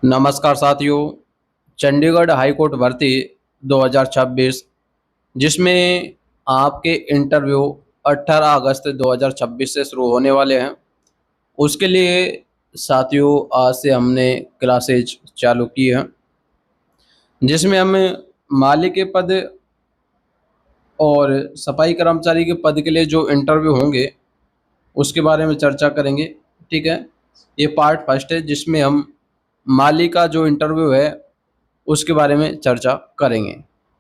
नमस्कार साथियों। Chandigarh high court भर्ती 2026 जिसमें आपके इंटरव्यू 18 अगस्त 2026 से शुरू होने वाले हैं। उसके लिए साथियों आज से हमने क्लासेज चालू की हैं, जिसमें हम माली के पद और सफाई कर्मचारी के पद के लिए जो इंटरव्यू होंगे उसके बारे में चर्चा करेंगे। ठीक है, ये पार्ट फर्स्ट है जिसमें हम माली का जो इंटरव्यू है उसके बारे में चर्चा करेंगे।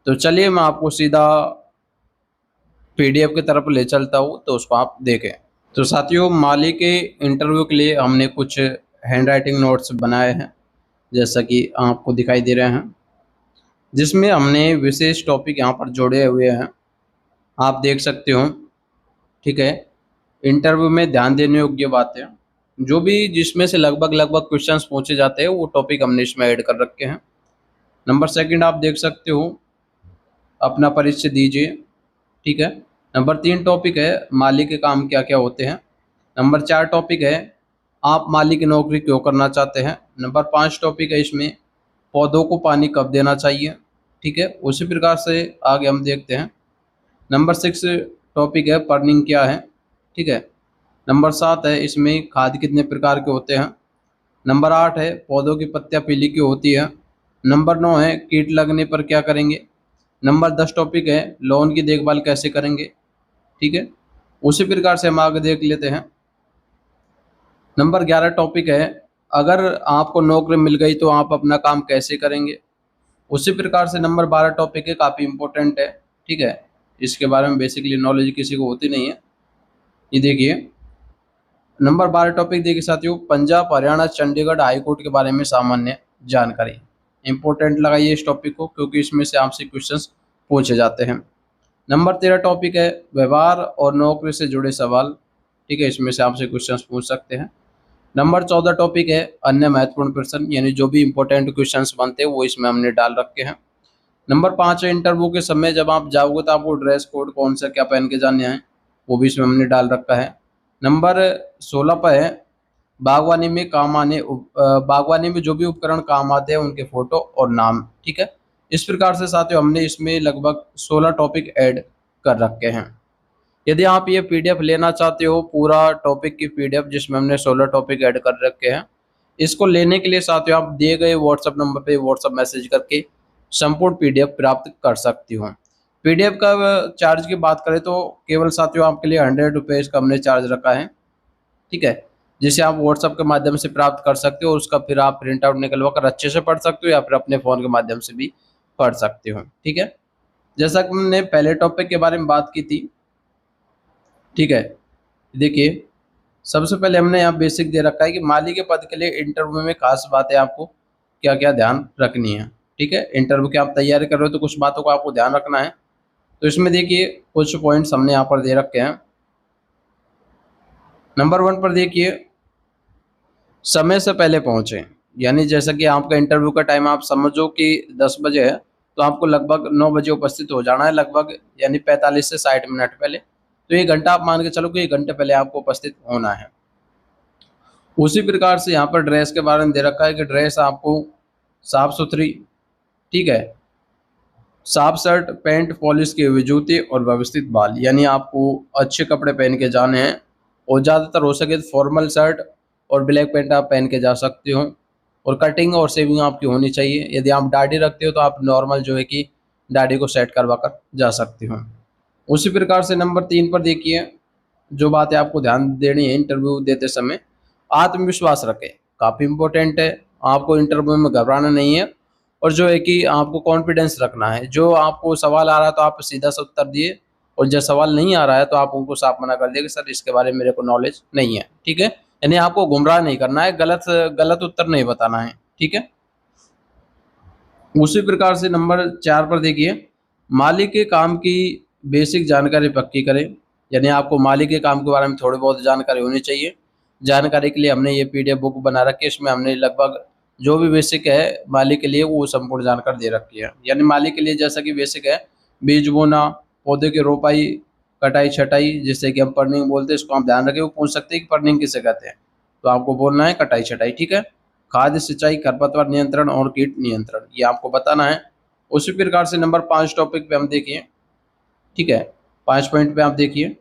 तो चलिए मैं आपको सीधा पीडीएफ की तरफ ले चलता हूँ, तो उसको आप देखें। तो साथियों, माली के इंटरव्यू के लिए हमने कुछ हैंड राइटिंग नोट्स बनाए हैं, जैसा कि आपको दिखाई दे रहे हैं, जिसमें हमने विशेष टॉपिक यहाँ पर जोड़े हुए हैं, आप देख सकते हो। ठीक है, इंटरव्यू में ध्यान देने योग्य बातें जो भी जिसमें से लगभग क्वेश्चंस पूछे जाते हैं वो टॉपिक हमने इसमें ऐड कर रखे हैं। नंबर सेकंड आप देख सकते हो, अपना परिचय दीजिए। ठीक है। नंबर 3 टॉपिक है माली के काम क्या क्या होते हैं। नंबर 4 टॉपिक है आप माली की नौकरी क्यों करना चाहते हैं। नंबर 5 टॉपिक है इसमें पौधों को पानी कब देना चाहिए। ठीक है, उसी प्रकार से आगे हम देखते हैं। नंबर 6 टॉपिक है पर्निंग क्या है। ठीक है। नंबर 7 है इसमें खाद कितने प्रकार के होते हैं। नंबर 8 है पौधों की पत्तियां पीली क्यों होती है। नंबर 9 है कीट लगने पर क्या करेंगे। नंबर 10 टॉपिक है लोन की देखभाल कैसे करेंगे। ठीक है, उसी प्रकार से हम आगे देख लेते हैं। नंबर 11 टॉपिक है अगर आपको नौकरी मिल गई तो आप अपना काम कैसे करेंगे। उसी प्रकार से नंबर 12 टॉपिक है, काफ़ी इंपॉर्टेंट है। ठीक है, इसके बारे में बेसिकली नॉलेज किसी को होती नहीं है। ये देखिए, नंबर 12 टॉपिक देखिए साथियों, पंजाब हरियाणा चंडीगढ़ हाई कोर्ट के बारे में सामान्य जानकारी। इंपॉर्टेंट लगाइए इस टॉपिक को, क्योंकि इसमें से आपसे क्वेश्चंस पूछे जाते हैं। नंबर 13 टॉपिक है व्यवहार और नौकरी से जुड़े सवाल। ठीक है, इसमें से आपसे क्वेश्चंस पूछ सकते हैं। नंबर 14 टॉपिक है अन्य महत्वपूर्ण प्रश्न, यानी जो भी इंपॉर्टेंट क्वेश्चंस बनते हैं वो इसमें हमने डाल रखे हैं। नंबर 5 है इंटरव्यू के समय जब आप जाओगे तो आपको ड्रेस कोड कौन सा क्या पहन के जाने हैं, वो भी इसमें हमने डाल रखा है। नंबर 16 पर है बागवानी में काम आने बागवानी में जो भी उपकरण काम आते हैं उनके फोटो और नाम। ठीक है, इस प्रकार से साथियों हमने इसमें लगभग 16 टॉपिक ऐड कर रखे हैं। यदि आप ये पीडीएफ लेना चाहते हो, पूरा टॉपिक की पीडीएफ जिसमें हमने 16 टॉपिक ऐड कर रखे हैं, इसको लेने के लिए साथियों आप दिए गए व्हाट्सएप नंबर पे व्हाट्सएप मैसेज करके संपूर्ण पीडीएफ प्राप्त कर सकती हो। पीडीएफ का चार्ज की बात करें तो केवल साथियों आपके लिए 100 रुपीज़ का हमने चार्ज रखा है। ठीक है, जिसे आप व्हाट्सएप के माध्यम से प्राप्त कर सकते हो, उसका फिर आप प्रिंट आउट निकलवा कर अच्छे से पढ़ सकते हो या फिर अपने फ़ोन के माध्यम से भी पढ़ सकते हो। ठीक है, जैसा कि हमने पहले टॉपिक के बारे में बात की थी। ठीक है, देखिए सबसे पहले हमने यहाँ बेसिक दे रखा है कि माली के पद के लिए इंटरव्यू में खास बातें आपको क्या क्या ध्यान रखनी है। ठीक है, इंटरव्यू की आप तैयारी कर रहे हो तो कुछ बातों को आपको ध्यान रखना है। तो इसमें देखिए कुछ पॉइंट्स हमने यहाँ पर दे रखे हैं। नंबर 1 पर देखिए समय से पहले पहुंचे, यानी जैसा कि आपका इंटरव्यू का टाइम आप समझो कि 10 बजे है तो आपको लगभग 9 बजे उपस्थित हो जाना है, लगभग यानी 45 से 60 मिनट पहले। तो ये घंटा आप मान के चलो कि 1 घंटे पहले आपको उपस्थित होना है। उसी प्रकार से यहाँ पर ड्रेस के बारे में दे रखा है कि ड्रेस आपको साफ सुथरी, ठीक है, साफ शर्ट पैंट पॉलिश किए हुए जूते और व्यवस्थित बाल, यानी आपको अच्छे कपड़े पहन के जाने हैं। और ज़्यादातर हो सके तो फॉर्मल शर्ट और ब्लैक पैंट आप पहन के जा सकते हो। और कटिंग और शेविंग आपकी होनी चाहिए। यदि आप दाढ़ी रखते हो तो आप नॉर्मल जो है कि दाढ़ी को सेट करवा कर जा सकते हो। उसी प्रकार से नंबर 3 पर देखिए जो बातें आपको ध्यान देनी है इंटरव्यू देते समय, आत्मविश्वास रखें, काफ़ी इंपॉर्टेंट है। आपको इंटरव्यू में घबराना नहीं है और जो है कि आपको कॉन्फिडेंस रखना है। जो आपको सवाल आ रहा है तो आप सीधा सा उत्तर दिए, और जब सवाल नहीं आ रहा है तो आप उनको साफ मना कर दिए कि सर इसके बारे में मेरे को नॉलेज नहीं है। ठीक है, यानी आपको गुमराह नहीं करना है, गलत गलत उत्तर नहीं बताना है। ठीक है, उसी प्रकार से नंबर 4 पर देखिए मालिक के काम की बेसिक जानकारी पक्की करें, यानी आपको मालिक के काम के बारे में थोड़ी बहुत जानकारी होनी चाहिए। जानकारी के लिए हमने ये पीडीएफ बुक बना रखी है, इसमें हमने लगभग जो भी बेसिक है मालिक के लिए वो संपूर्ण जानकारी दे रखी है। यानी मालिक के लिए जैसा कि बेसिक है बीज बोना, पौधे की रोपाई, कटाई छटाई, जिससे कि हम पर्निंग बोलते हैं, इसको आप ध्यान रखें। वो पूछ सकते हैं कि पर्निंग किसे कहते हैं, तो आपको बोलना है कटाई छटाई। ठीक है, खाद्य सिंचाई, खरपतवार नियंत्रण और कीट नियंत्रण, ये आपको बताना है। उसी प्रकार से नंबर 5 टॉपिक पे हम देखिए, ठीक है, 5 पॉइंट पे आप देखिए,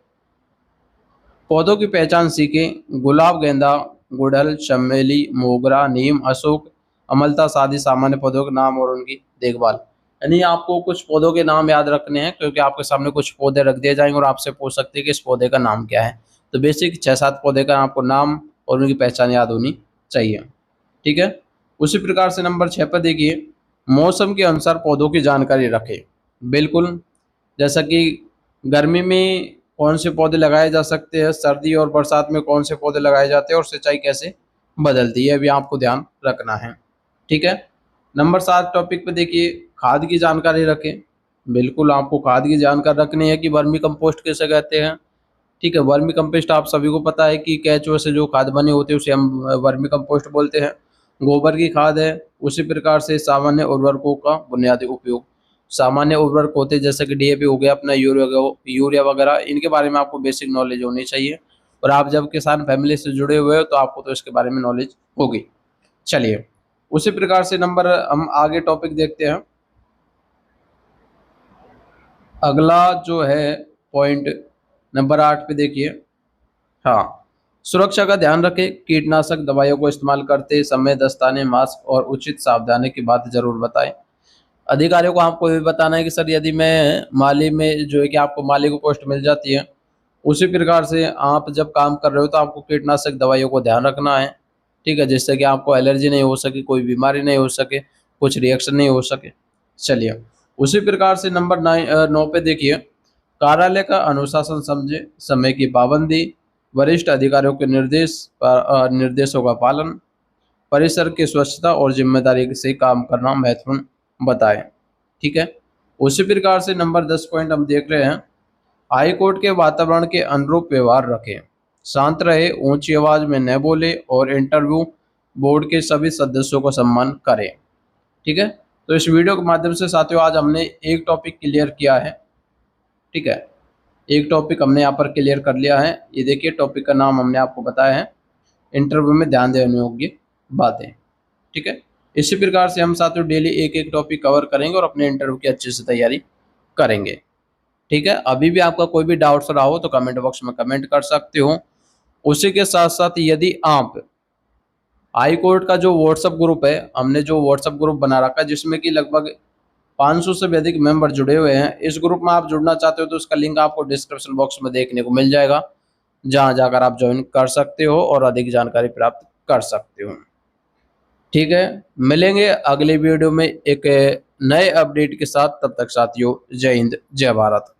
पौधों की पहचान सीखें। गुलाब, गेंदा, गुड़हल, चमेली, मोगरा, नीम, अशोक, अमलता आदि सामान्य पौधों के नाम और उनकी देखभाल। यानी आपको कुछ पौधों के नाम याद रखने हैं, क्योंकि आपके सामने कुछ पौधे रख दिए जाएंगे और आपसे पूछ सकते हैं कि इस पौधे का नाम क्या है। तो बेसिक 6-7 पौधे का आपको नाम और उनकी पहचान याद होनी चाहिए, ठीक है। उसी प्रकार से नंबर 6 पर देखिए, मौसम के अनुसार पौधों की जानकारी रखें। बिल्कुल, जैसा कि गर्मी में कौन से पौधे लगाए जा सकते हैं, सर्दी और बरसात में कौन से पौधे लगाए जाते हैं और सिंचाई कैसे बदलती है, भी आपको ध्यान रखना है, ठीक है। नंबर 7 टॉपिक पे देखिए, खाद की जानकारी रखें। बिल्कुल, आपको खाद की जानकारी रखनी है कि वर्मी कंपोस्ट किसे कहते हैं, ठीक है। वर्मी कंपोस्ट आप सभी को पता है कि केंचुए से जो खाद बनी होती है उसे हम वर्मी कंपोस्ट बोलते हैं। गोबर की खाद है। उसी प्रकार से सामान्य उर्वरकों का बुनियादी उपयोग। सामान्य उर्वरक होते हैं जैसे कि डीएपी हो गया, अपना यूरिया वगैरह, इनके बारे में आपको बेसिक नॉलेज होनी चाहिए। और आप जब किसान फैमिली से जुड़े हुए हो तो आपको तो इसके बारे में नॉलेज होगी। चलिए, उसी प्रकार से नंबर हम आगे टॉपिक देखते हैं। अगला जो है पॉइंट नंबर 8 पे देखिए, हाँ, सुरक्षा का ध्यान रखें। कीटनाशक दवाइयों को इस्तेमाल करते समय दस्ताने, मास्क और उचित सावधानी की बात जरूर बताएं। अधिकारियों को आपको ये भी बताना है कि सर यदि मैं माली में जो है कि आपको माली को पोस्ट मिल जाती है, उसी प्रकार से आप जब काम कर रहे हो तो आपको कीटनाशक दवाइयों को ध्यान रखना है, ठीक है, जिससे कि आपको एलर्जी नहीं हो सके, कोई बीमारी नहीं हो सके, कुछ रिएक्शन नहीं हो सके। चलिए, उसी प्रकार से नंबर 9 पे देखिए, कार्यालय का अनुशासन समझे। समय की पाबंदी, वरिष्ठ अधिकारियों के निर्देशों का पालन, परिसर की स्वच्छता और जिम्मेदारी से काम करना महत्वपूर्ण बताएं, ठीक है। उसी प्रकार से नंबर 10 पॉइंट हम देख रहे हैं, हाई कोर्ट के वातावरण के अनुरूप व्यवहार रखें। शांत रहे, ऊंची आवाज में न बोले और इंटरव्यू बोर्ड के सभी सदस्यों को सम्मान करें, ठीक है। तो इस वीडियो के माध्यम से साथियों आज हमने एक टॉपिक क्लियर किया है, ठीक है। एक टॉपिक हमने यहाँ पर क्लियर कर लिया है। ये देखिए, टॉपिक का नाम हमने आपको बताया है, इंटरव्यू में ध्यान देने योग्य बातें, ठीक है। इसी प्रकार से हम साथियों डेली एक एक टॉपिक कवर करेंगे और अपने इंटरव्यू की अच्छे से तैयारी करेंगे, ठीक है। अभी भी आपका कोई भी डाउट्स रहा हो तो कमेंट बॉक्स में कमेंट कर सकते हो। उसी के साथ साथ यदि आप हाई कोर्ट का जो व्हाट्सएप ग्रुप है, हमने जो व्हाट्सएप ग्रुप बना रखा है जिसमें कि लगभग 500 से भी अधिक मेंबर जुड़े हुए हैं, इस ग्रुप में आप जुड़ना चाहते हो तो उसका लिंक आपको डिस्क्रिप्शन बॉक्स में देखने को मिल जाएगा, जहां जाकर आप ज्वाइन कर सकते हो और अधिक जानकारी प्राप्त कर सकते हो, ठीक है। मिलेंगे अगले वीडियो में एक नए अपडेट के साथ, तब तक साथियों जय हिंद, जय भारत।